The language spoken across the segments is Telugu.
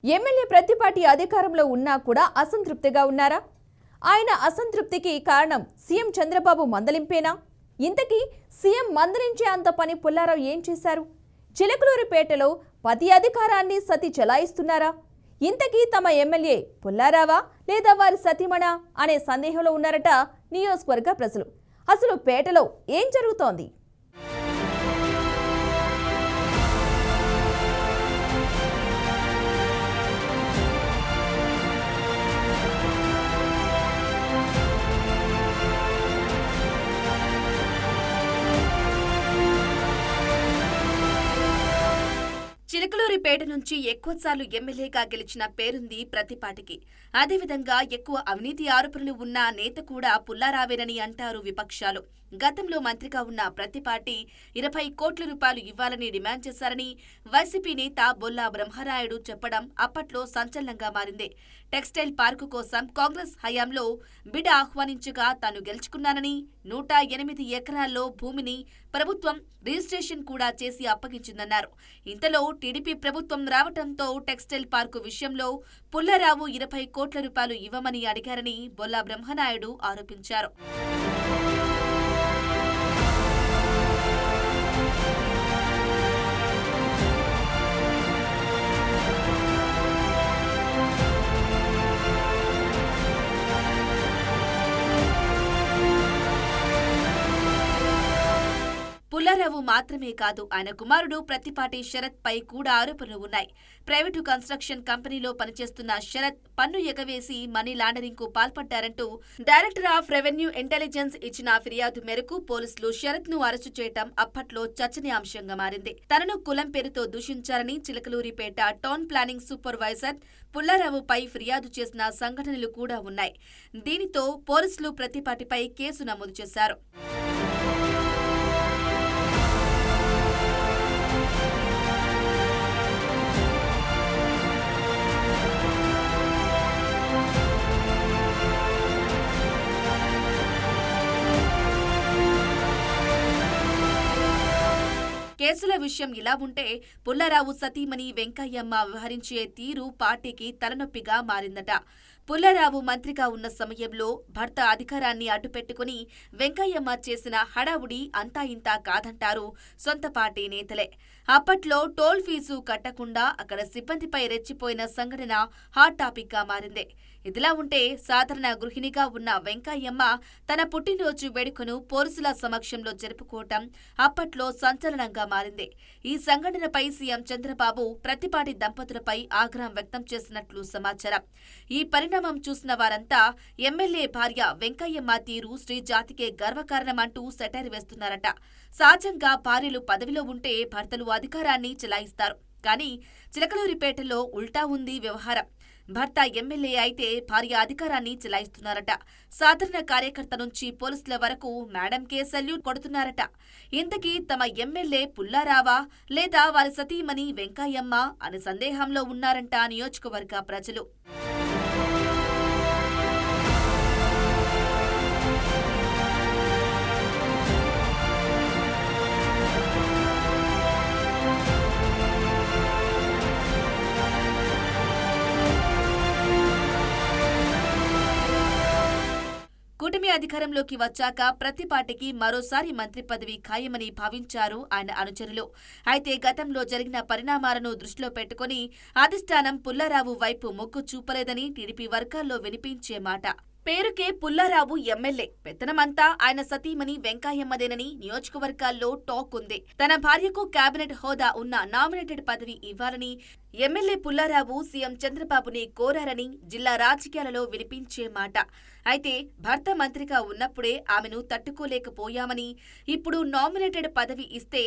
ఎమ్మెల్యే ప్రతిపాటి అధికారంలో ఉన్నా కూడా అసంతృప్తిగా ఉన్నారా? ఆయన అసంతృప్తికి కారణం సీఎం చంద్రబాబు మందలింపేనా? ఇంతకీ సీఎం మందలించే అంత పని పుల్లారావు ఏం చేశారు? చిలకలూరిపేటలో 10 అధికారాన్ని సతి చెలాయిస్తున్నారా? ఇంతకీ తమ ఎమ్మెల్యే పుల్లారావా లేదా వారి సతీమణా అనే సందేహంలో ఉన్నారట నియోజకవర్గ ప్రజలు. అసలు పేటలో ఏం జరుగుతోంది? చిలకలూరిపేట నుంచి ఎక్కువసార్లు ఎమ్మెల్యేగా గెలిచిన పేరుంది ప్రతిపాటికి. అదేవిధంగా ఎక్కువ అవినీతి ఆరోపణలు ఉన్న నేత కూడా పుల్లారావేనని అంటారు విపక్షాలు. గతంలో మంత్రిగా ఉన్న ప్రతిపాటి 20 కోట్ల రూపాయలు ఇవ్వాలని డిమాండ్ చేశారని వైసీపీ నేత బొల్లా బ్రహ్మనాయుడు చెప్పడం అప్పట్లో సంచలనంగా మారింది. టెక్స్టైల్ పార్కు కోసం కాంగ్రెస్ హయాంలో బిడ్ ఆహ్వానించగా తాను గెలుచుకున్నానని 108 ఎకరాల్లో భూమిని ప్రభుత్వం రిజిస్ట్రేషన్ కూడా చేసి అప్పగించిందన్నారు. ఇంతలో టీడీపీ ప్రభుత్వం రావడంతో టెక్స్టైల్ పార్కు విషయంలో పుల్లారావు 20 కోట్ల రూపాయలు ఇవ్వమని అడిగారని బొల్లా బ్రహ్మనాయుడు ఆరోపించారు. పుల్లారావు మాత్రమే కాదు, ఆయన కుమారుడు ప్రతిపాటి శరత్ పై కూడా ఆరోపణలు ఉన్నాయి. ప్రైవేటు కన్స్ట్రక్షన్ కంపెనీలో పనిచేస్తున్న శరత్ పన్ను ఎగవేసి మనీ లాండరింగ్ కు పాల్పడ్డారంటూ డైరెక్టర్ ఆఫ్ రెవెన్యూ ఇంటెలిజెన్స్ ఇచ్చిన ఫిర్యాదు మేరకు పోలీసులు శరత్ ను అరెస్టు చేయడం అప్పట్లో చర్చనీయాంశంగా మారింది. తనను కులం పేరుతో దూషించారని చిలకలూరిపేట టౌన్ ప్లానింగ్ సూపర్వైజర్ పుల్లారావుపై ఫిర్యాదు చేసిన సంఘటనలు కూడా ఉన్నాయి. దీనితో పోలీసులు ప్రతిపాటిపై కేసు నమోదు చేశారు. కేసుల విషయం ఇలా ఉంటే పుల్లారావు సతీమణి వెంకయ్యమ్మ వ్యవహరించే తీరు పార్టీకి తలనొప్పిగా మారిందట. పుల్లారావు మంత్రిగా ఉన్న సమయంలో భర్త అధికారాన్ని అడ్డుపెట్టుకుని వెంకయ్యమ్మ చేసిన హడావుడి అంతా ఇంతా కాదంటారు సొంత పార్టీ నేతలే. అప్పట్లో టోల్ ఫీజు కట్టకుండా అక్కడ సిబ్బందిపై రెచ్చిపోయిన సంఘటన హాట్ టాపిక్ గా మారింది. ఇదిలా ఉంటే సాధారణ గృహిణిగా ఉన్న వెంకయ్యమ్మ తన పుట్టినరోజు వేడుకను పోలీసుల సమక్షంలో జరుపుకోవటం అప్పట్లో సంచలనంగా మారింది. ఈ సంఘటనపై సీఎం చంద్రబాబు ప్రతిపాటి దంపతులపై ఆగ్రహం వ్యక్తం చేసినట్లు సమాచారం. ఈ పరిణామం చూసిన వారంతా ఎమ్మెల్యే భార్య వెంకయ్యమ్మ తీరు శ్రీ జాతికే గర్వకారణమంటూ సెటైర్ వేస్తున్నారట. సహజంగా భార్యలు పదవిలో ఉంటే భర్తలు అధికారాన్ని చెలాయిస్తారు. కానీ చిలకలూరిపేటలో ఉల్టా ఉంది వ్యవహారం. భర్త ఎమ్మెల్యే అయితే భార్య అధికారాన్ని చెలాయిస్తున్నారట. సాధారణ కార్యకర్త నుంచి పోలీసుల వరకు మేడంకే సెల్యూట్ కొడుతున్నారట. ఇంతకీ తమ ఎమ్మెల్యే పుల్లారావా లేదా వారి సతీమణి వెంకయ్యమ్మ అనే సందేహంలో ఉన్నారంట నియోజకవర్గ ప్రజలు. కూటమి అధికారంలోకి వచ్చాక ప్రతిపాటికి మరోసారి మంత్రి పదవి ఖాయమని భావించారు ఆయన అనుచరులు. అయితే గతంలో జరిగిన పరిణామాలను దృష్టిలో పెట్టుకుని అధిష్టానం పుల్లారావు వైపు మొగ్గు చూపలేదని టీడీపీ వర్గాల్లో వినిపించే మాట. పేరుకే పుల్లారావు ఎమ్మెల్యే, పెత్తనమంతా ఆయన సతీమణి వెంకయ్యమ్మదేనని నియోజకవర్గాల్లో టాక్ ఉంది. తన భార్యకు కేబినెట్ హోదా ఉన్న నామినేటెడ్ పదవి ఇవ్వాలని ఎమ్మెల్యే పుల్లారావు సీఎం చంద్రబాబుని కోరారని జిల్లా రాజకీయాలలో వినిపించే మాట. అయితే భర్త మంత్రిగా ఉన్నప్పుడే ఆమెను తట్టుకోలేకపోయామని, ఇప్పుడు నామినేటెడ్ పదవి ఇస్తే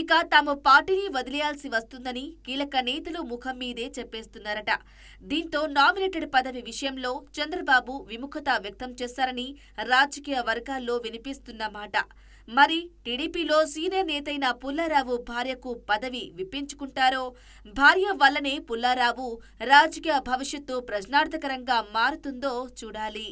ఇక తాము పార్టీని వదిలేయాల్సి వస్తుందని కీలక నేతలు ముఖం మీదే చెప్పేస్తున్నారట. దీంతో నామినేటెడ్ పదవి విషయంలో చంద్రబాబు విముఖత వ్యక్తం చేశారని రాజకీయ వర్గాల్లో వినిపిస్తున్న మాట. మరి టీడీపీలో సీనియర్ నేతైన పుల్లారావు భార్యకు పదవి విప్పించుకుంటారో, భార్య వల్లనే పుల్లారావు రాజకీయ భవిష్యత్తు ప్రశ్నార్థకరంగా మారుతుందో చూడాలి.